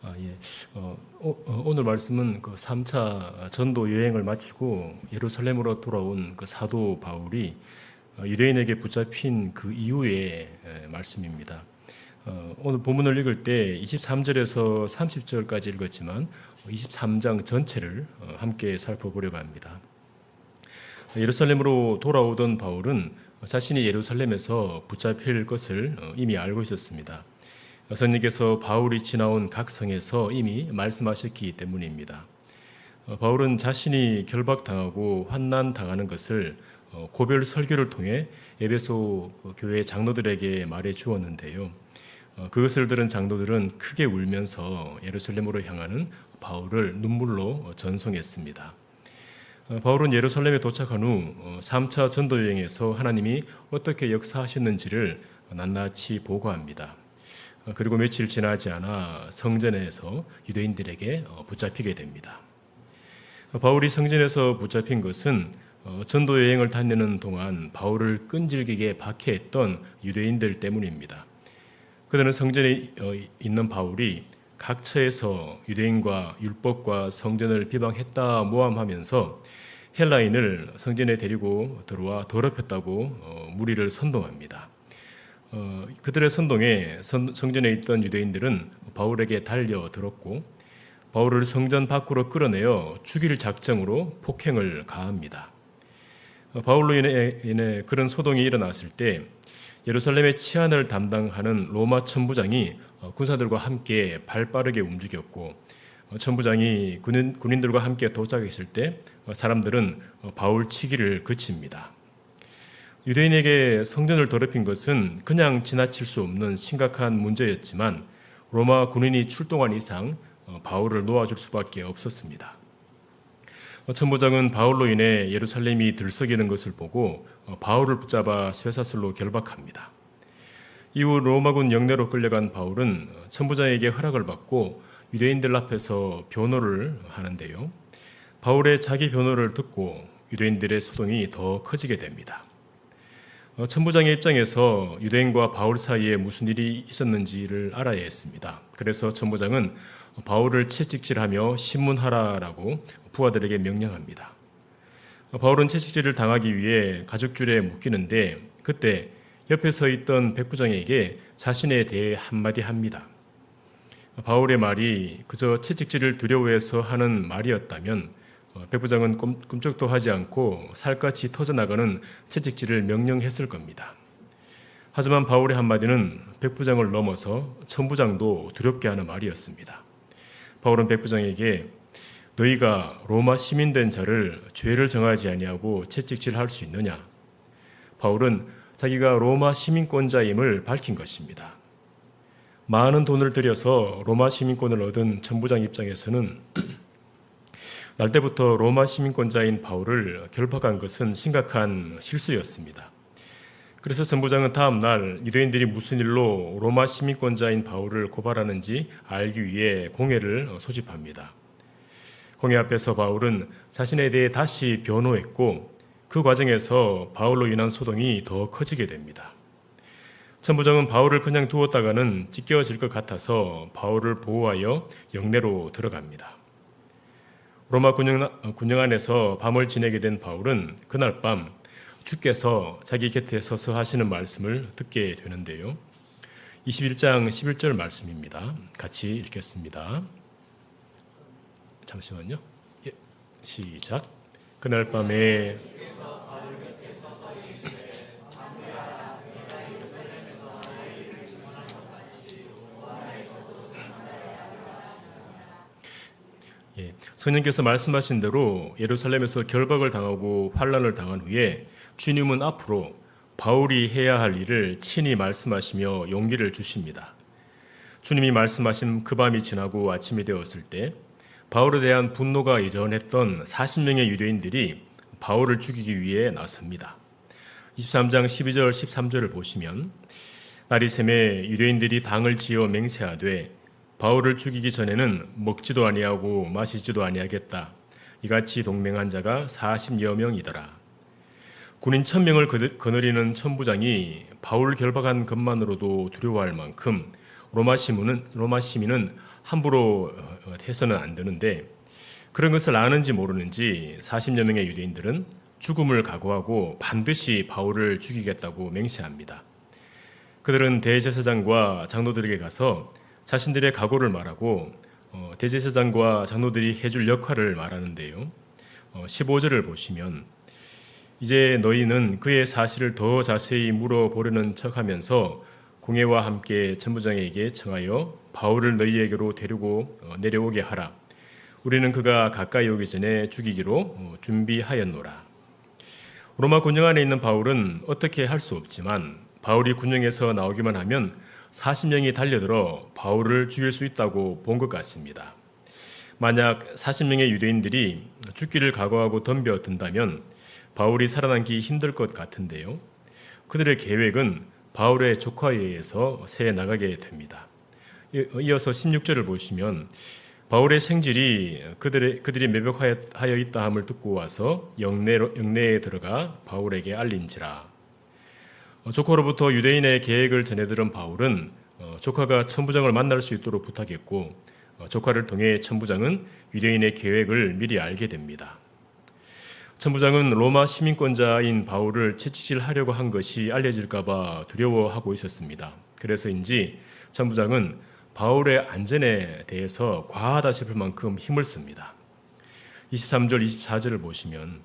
예. 오늘 말씀은 그 3차 전도 여행을 마치고 예루살렘으로 돌아온 그 사도 바울이 유대인에게 붙잡힌 그 이후의 말씀입니다. 오늘 본문을 읽을 때 23절에서 30절까지 읽었지만 23장 전체를 함께 살펴보려고 합니다. 예루살렘으로 돌아오던 바울은 자신이 예루살렘에서 붙잡힐 것을 이미 알고 있었습니다. 선생님께서 바울이 지나온 각 성에서 이미 말씀하셨기 때문입니다. 바울은 자신이 결박당하고 환난당하는 것을 고별 설교를 통해 에베소 교회 장로들에게 말해 주었는데요. 그것을 들은 장로들은 크게 울면서 예루살렘으로 향하는 바울을 눈물로 전송했습니다. 바울은 예루살렘에 도착한 후 3차 전도 여행에서 하나님이 어떻게 역사하셨는지를 낱낱이 보고합니다. 그리고 며칠 지나지 않아 성전에서 유대인들에게 붙잡히게 됩니다. 바울이 성전에서 붙잡힌 것은 전도 여행을 다니는 동안 바울을 끈질기게 박해했던 유대인들 때문입니다. 그들은 성전에 있는 바울이 각처에서 유대인과 율법과 성전을 비방했다 모함하면서 헬라인을 성전에 데리고 들어와 더럽혔다고 무리를 선동합니다. 그들의 선동에 성전에 있던 유대인들은 바울에게 달려들었고 바울을 성전 밖으로 끌어내어 죽일 작정으로 폭행을 가합니다. 바울로 인해 그런 소동이 일어났을 때 예루살렘의 치안을 담당하는 로마 천부장이 군사들과 함께 발빠르게 움직였고 천부장이 군인들과 함께 도착했을 때 사람들은 바울 치기를 그칩니다. 유대인에게 성전을 더럽힌 것은 그냥 지나칠 수 없는 심각한 문제였지만 로마 군인이 출동한 이상 바울을 놓아줄 수밖에 없었습니다. 천부장은 바울로 인해 예루살렘이 들썩이는 것을 보고 바울을 붙잡아 쇠사슬로 결박합니다. 이후 로마군 영내로 끌려간 바울은 천부장에게 허락을 받고 유대인들 앞에서 변호를 하는데요. 바울의 자기 변호를 듣고 유대인들의 소동이 더 커지게 됩니다. 천부장의 입장에서 유대인과 바울 사이에 무슨 일이 있었는지를 알아야 했습니다. 그래서 천부장은 바울을 채찍질하며 신문하라라고 부하들에게 명령합니다. 바울은 채찍질을 당하기 위해 가죽줄에 묶이는데 그때 옆에 서 있던 백부장에게 자신에 대해 한마디 합니다. 바울의 말이 그저 채찍질을 두려워해서 하는 말이었다면 백부장은 꿈쩍도 하지 않고 살갗이 터져나가는 채찍질을 명령했을 겁니다. 하지만 바울의 한마디는 백부장을 넘어서 천부장도 두렵게 하는 말이었습니다. 바울은 백부장에게 너희가 로마 시민 된 자를 죄를 정하지 아니하고 채찍질할 수 있느냐? 바울은 자기가 로마 시민권자임을 밝힌 것입니다. 많은 돈을 들여서 로마 시민권을 얻은 천부장 입장에서는 날 때부터 로마 시민권자인 바울을 결박한 것은 심각한 실수였습니다. 그래서 천부장은 다음 날 유대인들이 무슨 일로 로마 시민권자인 바울을 고발하는지 알기 위해 공회를 소집합니다. 공회 앞에서 바울은 자신에 대해 다시 변호했고 그 과정에서 바울로 인한 소동이 더 커지게 됩니다. 천부장은 바울을 그냥 두었다가는 찢겨질 것 같아서 바울을 보호하여 영내로 들어갑니다. 로마 군영 안에서 밤을 지내게 된 바울은 그날 밤 주께서 자기 곁에 서서 하시는 말씀을 듣게 되는데요. 21장 11절 말씀입니다. 같이 읽겠습니다. 잠시만요. 예, 시작. 그날 밤에 성령께서 말씀하신 대로 예루살렘에서 결박을 당하고 환난을 당한 후에 주님은 앞으로 바울이 해야 할 일을 친히 말씀하시며 용기를 주십니다. 주님이 말씀하신 그 밤이 지나고 아침이 되었을 때 바울에 대한 분노가 여전했던 40명의 유대인들이 바울을 죽이기 위해 나섭니다. 23장 12절 13절을 보시면 날이 새매 유대인들이 당을 지어 맹세하되 바울을 죽이기 전에는 먹지도 아니하고 마시지도 아니하겠다. 이같이 동맹한 자가 40여 명이더라. 군인 1000명을 거느리는 천부장이 바울 결박한 것만으로도 두려워할 만큼 로마 시민은 함부로 해서는 안 되는데 그런 것을 아는지 모르는지 40여 명의 유대인들은 죽음을 각오하고 반드시 바울을 죽이겠다고 맹세합니다. 그들은 대제사장과 장로들에게 가서 자신들의 각오를 말하고 대제사장과 장로들이 해줄 역할을 말하는데요. 15절을 보시면 이제 너희는 그의 사실을 더 자세히 물어보려는 척하면서 공회와 함께 천부장에게 청하여 바울을 너희에게로 데리고 내려오게 하라. 우리는 그가 가까이 오기 전에 죽이기로 준비하였노라. 로마 군영 안에 있는 바울은 어떻게 할 수 없지만 바울이 군영에서 나오기만 하면 40명이 달려들어 바울을 죽일 수 있다고 본 것 같습니다. 만약 40명의 유대인들이 죽기를 각오하고 덤벼든다면 바울이 살아남기 힘들 것 같은데요. 그들의 계획은 바울의 조카에 의해서 새 나가게 됩니다. 이어서 16절을 보시면 바울의 생질이 그들이 매복하여 있다 함을 듣고 와서 영내에 들어가 바울에게 알린지라. 조카로부터 유대인의 계획을 전해 들은 바울은 조카가 천부장을 만날 수 있도록 부탁했고 조카를 통해 천부장은 유대인의 계획을 미리 알게 됩니다. 천부장은 로마 시민권자인 바울을 채찍질하려고 한 것이 알려질까 봐 두려워하고 있었습니다. 그래서인지 천부장은 바울의 안전에 대해서 과하다 싶을 만큼 힘을 씁니다. 23절, 24절을 보시면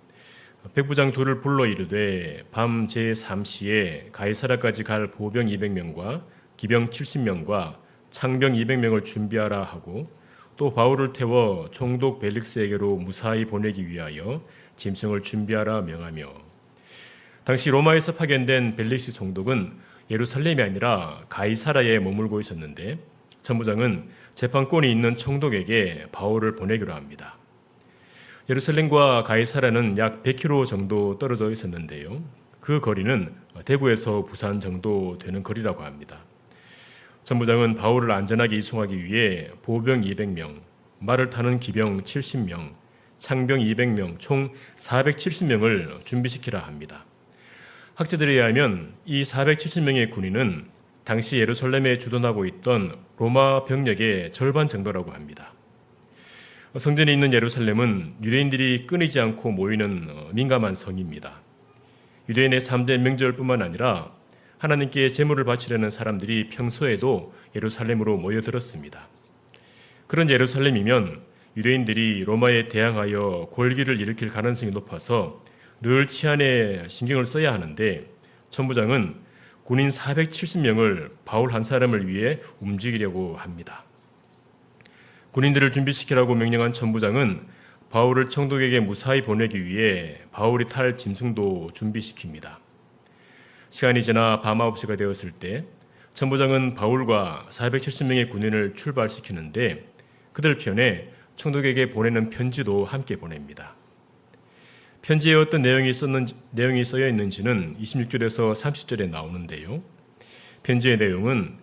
백부장 둘을 불러 이르되 밤 제3시에 가이사라까지 갈 보병 200명과 기병 70명과 창병 200명을 준비하라 하고 또 바울을 태워 총독 벨릭스에게로 무사히 보내기 위하여 짐승을 준비하라 명하며 당시 로마에서 파견된 벨릭스 총독은 예루살렘이 아니라 가이사라에 머물고 있었는데 천부장은 재판권이 있는 총독에게 바울을 보내기로 합니다. 예루살렘과 가이사라는 약 100km 정도 떨어져 있었는데요. 그 거리는 대구에서 부산 정도 되는 거리라고 합니다. 천부장은 바울을 안전하게 이송하기 위해 보병 200명, 말을 타는 기병 70명, 창병 200명, 총 470명을 준비시키라 합니다. 학자들에 의하면 이 470명의 군인은 당시 예루살렘에 주둔하고 있던 로마 병력의 절반 정도라고 합니다. 성전이 있는 예루살렘은 유대인들이 끊이지 않고 모이는 민감한 성입니다. 유대인의 3대 명절뿐만 아니라 하나님께 제물을 바치려는 사람들이 평소에도 예루살렘으로 모여들었습니다. 그런 예루살렘이면 유대인들이 로마에 대항하여 골기를 일으킬 가능성이 높아서 늘 치안에 신경을 써야 하는데 천부장은 군인 470명을 바울 한 사람을 위해 움직이려고 합니다. 군인들을 준비시키라고 명령한 천부장은 바울을 총독에게 무사히 보내기 위해 바울이 탈 짐승도 준비시킵니다. 시간이 지나 밤 9시가 되었을 때 천부장은 바울과 470명의 군인을 출발시키는데 그들 편에 총독에게 보내는 편지도 함께 보냅니다. 편지에 어떤 내용이 써여 있는지는 26절에서 30절에 나오는데요. 편지의 내용은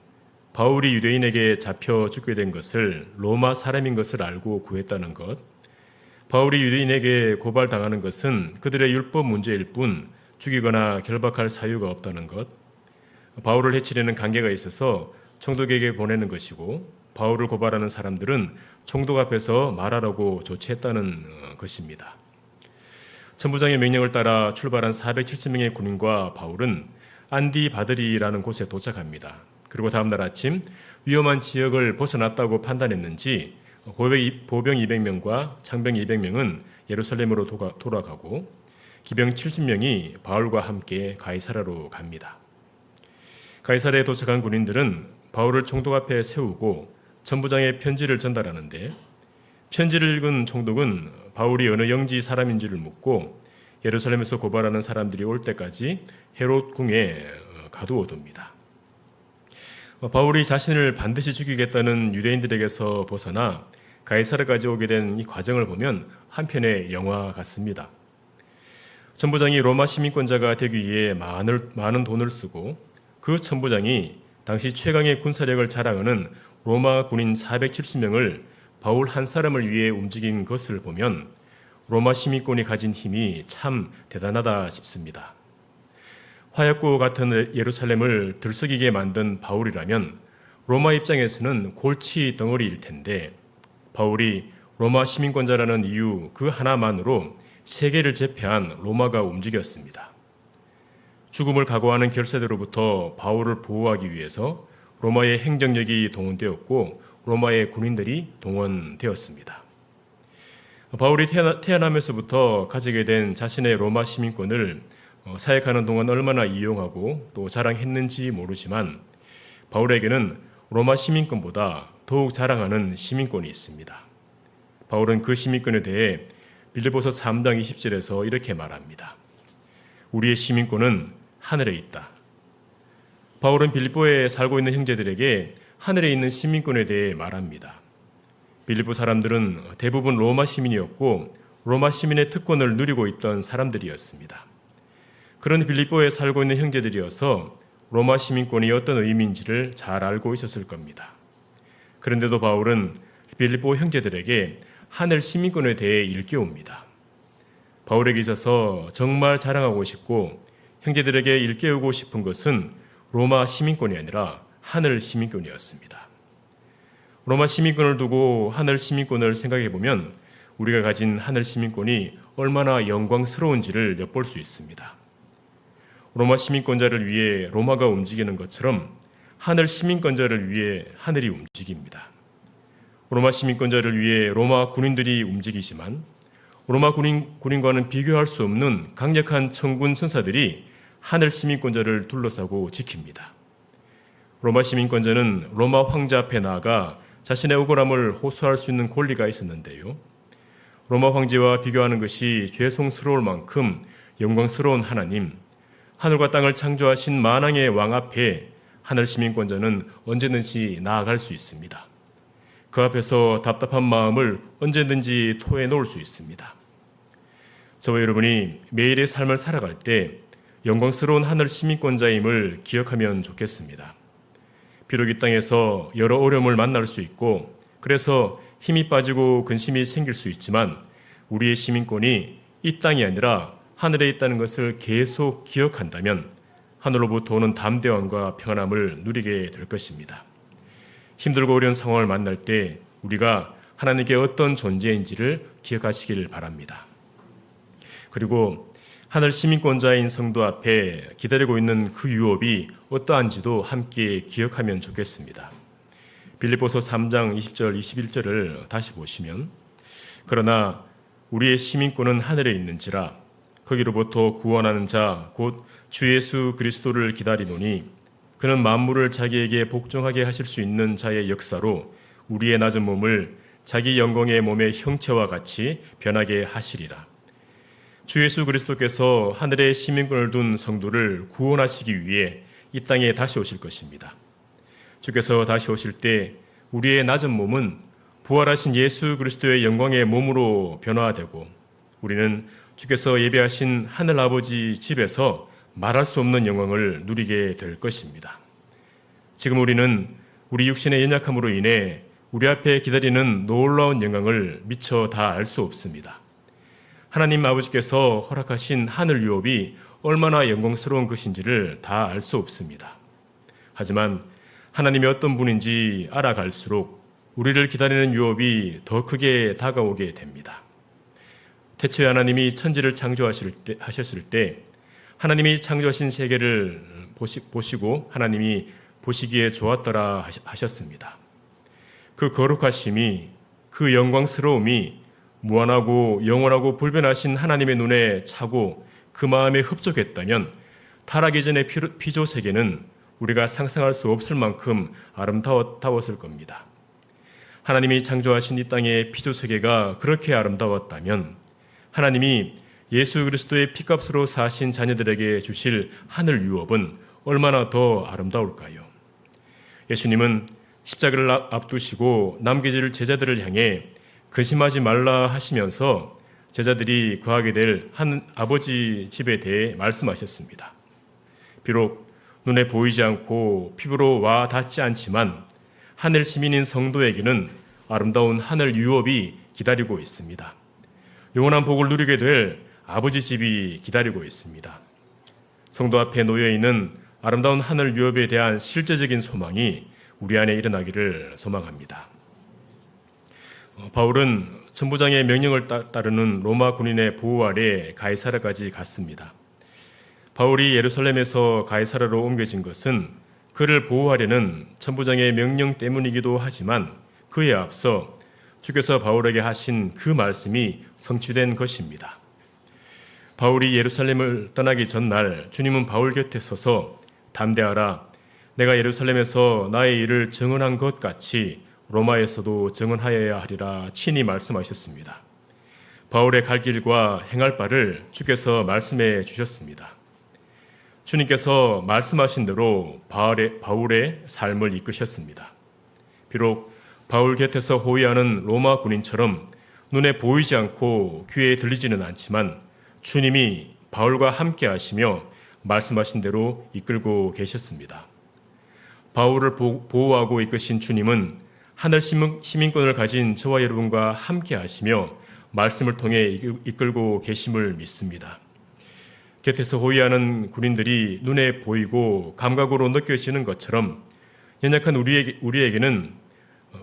바울이 유대인에게 잡혀 죽게 된 것을 로마 사람인 것을 알고 구했다는 것, 바울이 유대인에게 고발당하는 것은 그들의 율법 문제일 뿐 죽이거나 결박할 사유가 없다는 것, 바울을 해치려는 관계가 있어서 총독에게 보내는 것이고 바울을 고발하는 사람들은 총독 앞에서 말하라고 조치했다는 것입니다. 천부장의 명령을 따라 출발한 470명의 군인과 바울은 안디바드리라는 곳에 도착합니다. 그리고 다음날 아침 위험한 지역을 벗어났다고 판단했는지 보병 200명과 창병 200명은 예루살렘으로 돌아가고 기병 70명이 바울과 함께 가이사라로 갑니다. 가이사라에 도착한 군인들은 바울을 총독 앞에 세우고 천부장의 편지를 전달하는데 편지를 읽은 총독은 바울이 어느 영지 사람인지를 묻고 예루살렘에서 고발하는 사람들이 올 때까지 헤롯 궁에 가두어둡니다. 바울이 자신을 반드시 죽이겠다는 유대인들에게서 벗어나 가이사르까지 오게 된 이 과정을 보면 한편의 영화 같습니다. 천부장이 로마 시민권자가 되기 위해 많은 돈을 쓰고 그 천부장이 당시 최강의 군사력을 자랑하는 로마 군인 470명을 바울 한 사람을 위해 움직인 것을 보면 로마 시민권이 가진 힘이 참 대단하다 싶습니다. 화약고 같은 예루살렘을 들썩이게 만든 바울이라면 로마 입장에서는 골치 덩어리일 텐데 바울이 로마 시민권자라는 이유 그 하나만으로 세계를 제패한 로마가 움직였습니다. 죽음을 각오하는 결사대로부터 바울을 보호하기 위해서 로마의 행정력이 동원되었고 로마의 군인들이 동원되었습니다. 바울이 태어나면서부터 가지게 된 자신의 로마 시민권을 사역하는 동안 얼마나 이용하고 또 자랑했는지 모르지만 바울에게는 로마 시민권보다 더욱 자랑하는 시민권이 있습니다. 바울은 그 시민권에 대해 빌립보서 3장 20절에서 이렇게 말합니다. 우리의 시민권은 하늘에 있다. 바울은 빌립보에 살고 있는 형제들에게 하늘에 있는 시민권에 대해 말합니다. 빌립보 사람들은 대부분 로마 시민이었고 로마 시민의 특권을 누리고 있던 사람들이었습니다. 그런 빌립보에 살고 있는 형제들이어서 로마 시민권이 어떤 의미인지를 잘 알고 있었을 겁니다. 그런데도 바울은 빌립보 형제들에게 하늘 시민권에 대해 일깨웁니다. 바울에게 있어서 정말 자랑하고 싶고 형제들에게 일깨우고 싶은 것은 로마 시민권이 아니라 하늘 시민권이었습니다. 로마 시민권을 두고 하늘 시민권을 생각해 보면 우리가 가진 하늘 시민권이 얼마나 영광스러운지를 엿볼 수 있습니다. 로마 시민권자를 위해 로마가 움직이는 것처럼 하늘 시민권자를 위해 하늘이 움직입니다. 로마 시민권자를 위해 로마 군인들이 움직이지만 로마 군인과는 비교할 수 없는 강력한 천군 천사들이 하늘 시민권자를 둘러싸고 지킵니다. 로마 시민권자는 로마 황제 앞에 나아가 자신의 억울함을 호소할 수 있는 권리가 있었는데요. 로마 황제와 비교하는 것이 죄송스러울 만큼 영광스러운 하나님, 하늘과 땅을 창조하신 만왕의 왕 앞에 하늘 시민권자는 언제든지 나아갈 수 있습니다. 그 앞에서 답답한 마음을 언제든지 토해놓을 수 있습니다. 저와 여러분이 매일의 삶을 살아갈 때 영광스러운 하늘 시민권자임을 기억하면 좋겠습니다. 비록 이 땅에서 여러 어려움을 만날 수 있고 그래서 힘이 빠지고 근심이 생길 수 있지만 우리의 시민권이 이 땅이 아니라 하늘에 있다는 것을 계속 기억한다면 하늘로부터 오는 담대함과 평안함을 누리게 될 것입니다. 힘들고 어려운 상황을 만날 때 우리가 하나님께 어떤 존재인지를 기억하시길 바랍니다. 그리고 하늘 시민권자인 성도 앞에 기다리고 있는 그 유업이 어떠한지도 함께 기억하면 좋겠습니다. 빌립보서 3장 20절 21절을 다시 보시면 그러나 우리의 시민권은 하늘에 있는지라 거기로부터 구원하는 자 곧 주 예수 그리스도를 기다리노니 그는 만물을 자기에게 복종하게 하실 수 있는 자의 역사로 우리의 낮은 몸을 자기 영광의 몸의 형체와 같이 변하게 하시리라. 주 예수 그리스도께서 하늘에 시민권을 둔 성도를 구원하시기 위해 이 땅에 다시 오실 것입니다. 주께서 다시 오실 때 우리의 낮은 몸은 부활하신 예수 그리스도의 영광의 몸으로 변화되고 우리는 주께서 예배하신 하늘 아버지 집에서 말할 수 없는 영광을 누리게 될 것입니다. 지금 우리는 우리 육신의 연약함으로 인해 우리 앞에 기다리는 놀라운 영광을 미처 다 알 수 없습니다. 하나님 아버지께서 허락하신 하늘 유업이 얼마나 영광스러운 것인지를 다 알 수 없습니다. 하지만 하나님이 어떤 분인지 알아갈수록 우리를 기다리는 유업이 더 크게 다가오게 됩니다. 태초에 하나님이 천지를 창조하셨을 때 하나님이 창조하신 세계를 보시고 하나님이 보시기에 좋았더라 하셨습니다. 그 거룩하심이 그 영광스러움이 무한하고 영원하고 불변하신 하나님의 눈에 차고 그 마음에 흡족했다면 타락이 전의 피조 세계는 우리가 상상할 수 없을 만큼 아름다웠을 겁니다. 하나님이 창조하신 이 땅의 피조 세계가 그렇게 아름다웠다면 하나님이 예수 그리스도의 피값으로 사신 자녀들에게 주실 하늘 유업은 얼마나 더 아름다울까요? 예수님은 십자가를 앞두시고 남겨질 제자들을 향해 근심하지 말라 하시면서 제자들이 거하게 될 한 아버지 집에 대해 말씀하셨습니다. 비록 눈에 보이지 않고 피부로 와 닿지 않지만 하늘 시민인 성도에게는 아름다운 하늘 유업이 기다리고 있습니다. 영원한 복을 누리게 될 아버지 집이 기다리고 있습니다. 성도 앞에 놓여 있는 아름다운 하늘 유업에 대한 실제적인 소망이 우리 안에 일어나기를 소망합니다. 바울은 천부장의 명령을 따르는 로마 군인의 보호 아래 가이사라까지 갔습니다. 바울이 예루살렘에서 가이사라로 옮겨진 것은 그를 보호하려는 천부장의 명령 때문이기도 하지만 그에 앞서 주께서 바울에게 하신 그 말씀이 성취된 것입니다. 바울이 예루살렘을 떠나기 전날 주님은 바울 곁에 서서 담대하라, 내가 예루살렘에서 나의 일을 증언한 것 같이 로마에서도 증언하여야 하리라 친히 말씀하셨습니다. 바울의 갈 길과 행할 바를 주께서 말씀해 주셨습니다. 주님께서 말씀하신 대로 바울의 삶을 이끄셨습니다. 비록 바울 곁에서 호위하는 로마 군인처럼 눈에 보이지 않고 귀에 들리지는 않지만 주님이 바울과 함께 하시며 말씀하신 대로 이끌고 계셨습니다. 바울을 보호하고 이끄신 주님은 하늘 시민권을 가진 저와 여러분과 함께 하시며 말씀을 통해 이끌고 계심을 믿습니다. 곁에서 호위하는 군인들이 눈에 보이고 감각으로 느껴지는 것처럼 연약한 우리에게는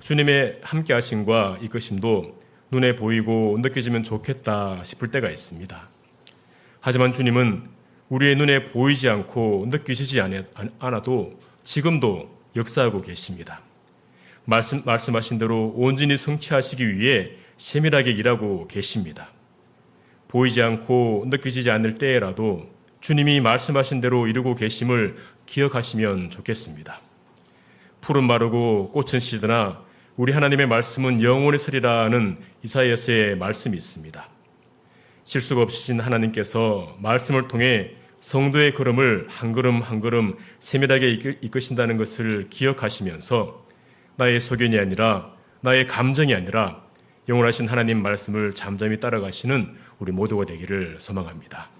주님의 함께 하심과 이끄심도 눈에 보이고 느껴지면 좋겠다 싶을 때가 있습니다. 하지만 주님은 우리의 눈에 보이지 않고 느껴지지 않아도 지금도 역사하고 계십니다. 말씀하신 대로 온전히 성취하시기 위해 세밀하게 일하고 계십니다. 보이지 않고 느껴지지 않을 때라도 주님이 말씀하신 대로 이루고 계심을 기억하시면 좋겠습니다. 풀은 마르고 꽃은 시드나 우리 하나님의 말씀은 영원히 서리라는 이사야서의 말씀이 있습니다. 실수가 없으신 하나님께서 말씀을 통해 성도의 걸음을 한 걸음 한 걸음 세밀하게 이끄신다는 것을 기억하시면서 나의 소견이 아니라 나의 감정이 아니라 영원하신 하나님 말씀을 잠잠히 따라가시는 우리 모두가 되기를 소망합니다.